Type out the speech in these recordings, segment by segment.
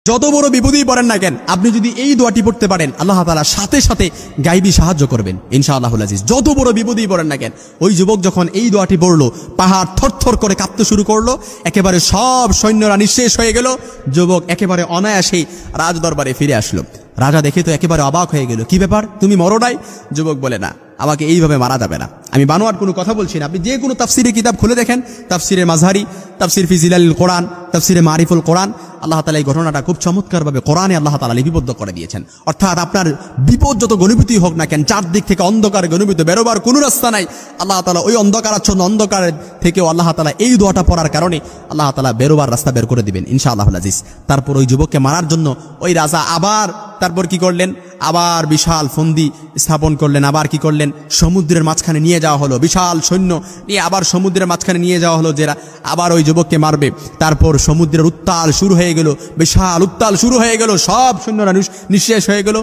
যত বড় বিপদেই পড়েন না কেন, আপনি যদি এই দোয়াটি পড়তে পারেন, আল্লাহ তাআলা সাথে সাথে গায়বী সাহায্য করবেন ইনশাআল্লাহুল আজিজ। যত বড় বিপদেই পড়েন না কেন, ওই যুবক যখন এই দোয়াটি পড়লো, পাহাড় থরথর করে কাঁপতে শুরু করলো, একেবারে সব সৈন্যরা নিঃশেষ হয়ে গেল। যুবক একেবারে অনায়াসেই রাজ দরবারে ফিরে আসলো। রাজা দেখে তো একেবারে অবাক হয়ে গেল, কি ব্যাপার, তুমি মরো নাই? যুবক বলে, না, আমাকে এইভাবে মারা যাবে না, আমি বানোয়ার কোনো কথা বলছি না। আপনি যে কোনো তাফসিরের কিতাব খুলে দেখেন, তাফসিরে মাযহারি, তাফসির ফি জিলালিল কোরআন, তাফসিরে মারিফুল কোরআন, আল্লাহ তাআলা এই ঘটনাটা খুব চমৎকারভাবে কোরআনে আল্লাহ তাআলা লিপিবদ্ধ করে দিয়েছেন। অর্থাৎ আপনার বিপদ যত ঘনীভূতই হোক না কেন, চারদিক থেকে অন্ধকার ঘনীভূত, বেরোবার কোনো রাস্তা নাই, আল্লাহ তাআলা ওই অন্ধকারাচ্ছন্ন অন্ধকারের থেকেও আল্লাহ তাআলা এই দোয়াটা পড়ার কারণে আল্লাহ তাআলা বেরোবার রাস্তা বের করে দিবেন ইনশাআল্লাহুল আজিজ। তারপর ওই যুবককে মারার জন্য ওই রাজা আবার তারপর কি করলেন, আবার বিশাল ফন্দি স্থাপন করলেন। আবার কি করলেন, সমুদ্রের মাঝখানে নিয়ে যাওয়া হলো, বিশাল সৈন্য নিয়ে আবার সমুদ্রের মাঝখানে নিয়ে যাওয়া হলো, যারা আবার ওই যুবককে মারবে। তারপর সমুদ্রের উত্তাল শুরু হয়ে গেল, বিশাল উত্তাল শুরু হয়ে গেল, সব সৈন্যরা নিঃশেষ হয়ে গেল,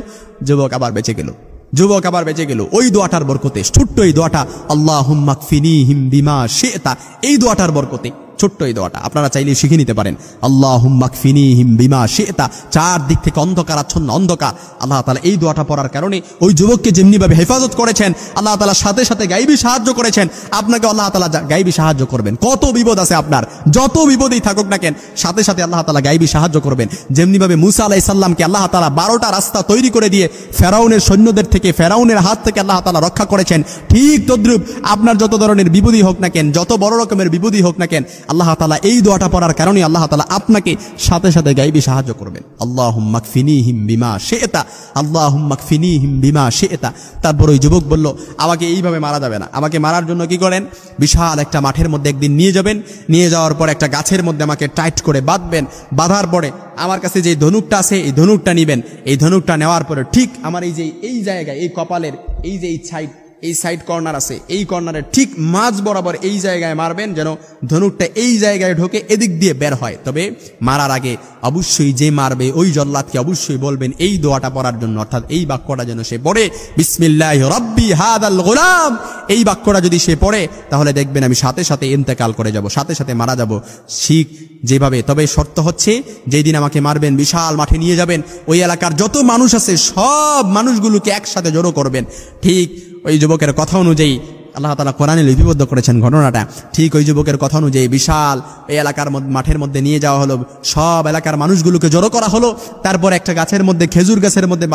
যুবক আবার বেঁচে গেল। যুবক আবার বেঁচে গেল ওই দোয়াটার বরকতে, ছোট্ট এই দোয়াটা, আল্লাহুম্মা কফিনিহিম বিমা শি'তা, এই দোয়াটার বরকতে, ছোট্ট এই দোয়াটা আপনারা চাইলে শিখে নিতে পারেন। আল্লাহুম্মা কফিনিহিম বিমা শি'তা, চারদিক থেকে অন্ধকারাচ্ছন্ন অন্ধকার, আল্লাহ তাআলা এই দোয়াটা পড়ার কারণে ওই যুবককে যেমনিভাবে হেফাজত করেছেন, আল্লাহ তাআলা সাথে সাথে গায়বী সাহায্য করেছেন, আপনাকে আল্লাহ তাআলা গায়বী সাহায্য করবেন। কত বিপদ আছে আপনার, যত বিপদেই থাকুক না কেন, সাথে সাথে আল্লাহ তাআলা গায়বী সাহায্য করবেন। যেমনিভাবে মুসা আলাইহিস সালামকে আল্লাহ তাআলা 12টা রাস্তা তৈরি করে দিয়ে ফেরাউনের সৈন্যদের থেকে, ফেরাউনের হাত থেকে আল্লাহ তাআলা রক্ষা করেছেন, ঠিক তদ্রূপ আপনার যত ধরনের বিপদই হোক না কেন, যত বড় রকমের বিপদই হোক না কেন, আল্লাহ তাআলা এই দোয়াটা পড়ার কারণে আল্লাহ তাআলা আপনাকে সাথে সাথে গায়বী সাহায্য করবেন। আল্লাহুম্মা কফিনিহিম বিমা শি'তা, আল্লাহুম্মা কফিনিহিম বিমা শি'তা। তারপর ওই যুবক বলল, আমাকে এইভাবে মারা যাবে না, আমাকে মারার জন্য কি করেন, বিশাল একটা মাঠের মধ্যে একদিন নিয়ে যাবেন, নিয়ে যাওয়ার পর একটা গাছের মধ্যে আমাকে টাইট করে বাঁধবেন, বাঁধার পরে আমার কাছে যে ধনুকটা আছে এই ধনুকটা নিবেন, এই ধনুকটা নেওয়ার পরে ঠিক আমার এই জায়গায়, এই কপালের এই সাইড কর্নার আছে, এই কর্নারের ঠিক মাঝ বরাবর এই জায়গায় মারবেন, যেন ধনুকটা এই জায়গায় ঢোকে, এদিক দিয়ে বের হয়। তবে মারার আগে অবশ্যই যে মারবে ওই জল্লাদকে অবশ্যই বলবেন এই দোয়াটা পড়ার জন্য, অর্থাৎ এই বাক্যটা যেন সে পড়ে, বিসমিল্লাহি রাব্বি হাদাল গোলাম। এই বাক্যটা যদি সে পড়ে, তাহলে দেখবেন আমি সাথে সাথে ইন্তেকাল করে যাব, সাথে সাথে মারা যাব, ঠিক যেভাবে। তবে শর্ত হচ্ছে, যেই দিন আমাকে মারবেন বিশাল মাঠে নিয়ে যাবেন, ওই এলাকার যত মানুষ আছে সব মানুষগুলোকে একসাথে জড়ো করবেন। ঠিক ওই যুবকের কথা অনুযায়ী আল্লাহ তাআলা কোরআনে লিপিবদ্ধ করেছেন ঘটনাটা, ঠিক ওই যুবকের কথা অনুযায়ী বিশাল এই এলাকার মাঠের মধ্যে নিয়ে যাওয়া হলো, সব এলাকার মানুষগুলোকে জড়ো করা হলো, তারপর একটা গাছের মধ্যে, খেজুর গাছের মধ্যে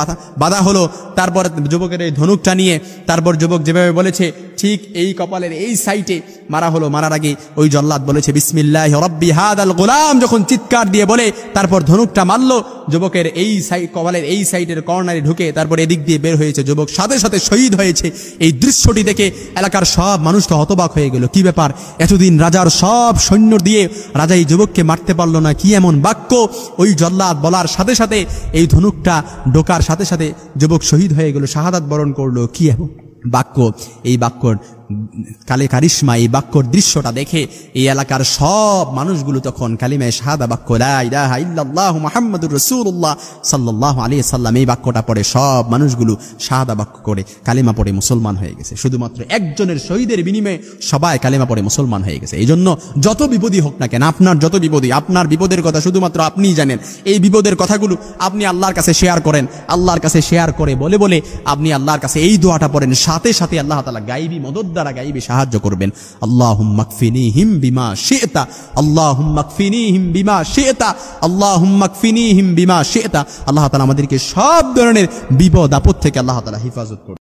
বাঁধা হলো, তারপর যুবকের এই ধনুকটা নিয়ে, তারপর যুবক যেভাবে বলেছে ঠিক এই কপালের এই সাইডে মারা হলো। মারার আগে ওই জল্লাদ বলেছে বিসমিল্লাহি রাব্বি হাদাল গোলাম, যখন চিৎকার দিয়ে বলে তারপর ধনুকটা মারলো, যুবকের এই কপালের এই সাইডের কর্নারে ঢুকে তারপর এদিক দিয়ে বের হয়েছে, যুবক সাথে সাথে শহীদ হয়েছে। এই দৃশ্যটি দেখে এলাকার সব মানুষ তো হতবাক হয়ে গেল, কি ব্যাপার, এতদিন রাজার সব সৈন্য দিয়ে রাজা এই যুবককে মারতে পারলো না, কি এমন বাক্য। ওই জল্লাদ বলার সাথে সাথে এই ধনুকটা ঢোকার সাথে সাথে যুবক শহীদ হয়ে গেল, শাহাদাত বরণ করলো। কি এমন বাক্য, এই বাক্যর কারিশমা, এই বাক্যর দৃশ্যটা দেখে এই এলাকার সব মানুষগুলো তখন কালিমায়ে শাহাদা বাক্য লা ইলাহা ইল্লাল্লাহু মুহাম্মাদুর রাসূলুল্লাহ সাল্লাল্লাহু আলাইহি সাল্লাম, এই বাক্যটা পড়ে সব মানুষগুলো শাহাদা বাক্য করে কালিমা পড়ে মুসলমান হয়ে গেছে। শুধুমাত্র একজনের শহীদের বিনিময়ে সবাই কালিমা পড়ে মুসলমান হয়ে গেছে। এই জন্য যত বিপদই হোক না কেন, আপনার যত বিপদই, আপনার বিপদের কথা শুধুমাত্র আপনিই জানেন। এই বিপদের কথাগুলো আপনি আল্লাহর কাছে শেয়ার করেন, আল্লাহর কাছে শেয়ার করে বলে বলে আপনি আল্লাহর কাছে এই দোয়াটা পড়েন, সাথে সাথে আল্লাহ তাআলা গায়বী মদদ দ্বারা গায়বী সাহায্য করবেন। আল্লাহুম্মা কফিনিহিম বিমা শি'তা, আল্লাহুম্মা কফিনিহিম বিমা শি'তা, আল্লাহুম্মা কফিনিহিম বিমা শি'তা। আল্লাহ তাআলা আমাদেরকে সব ধরনের বিপদ আপদ থেকে আল্লাহ তাআলা হেফাজত করুন।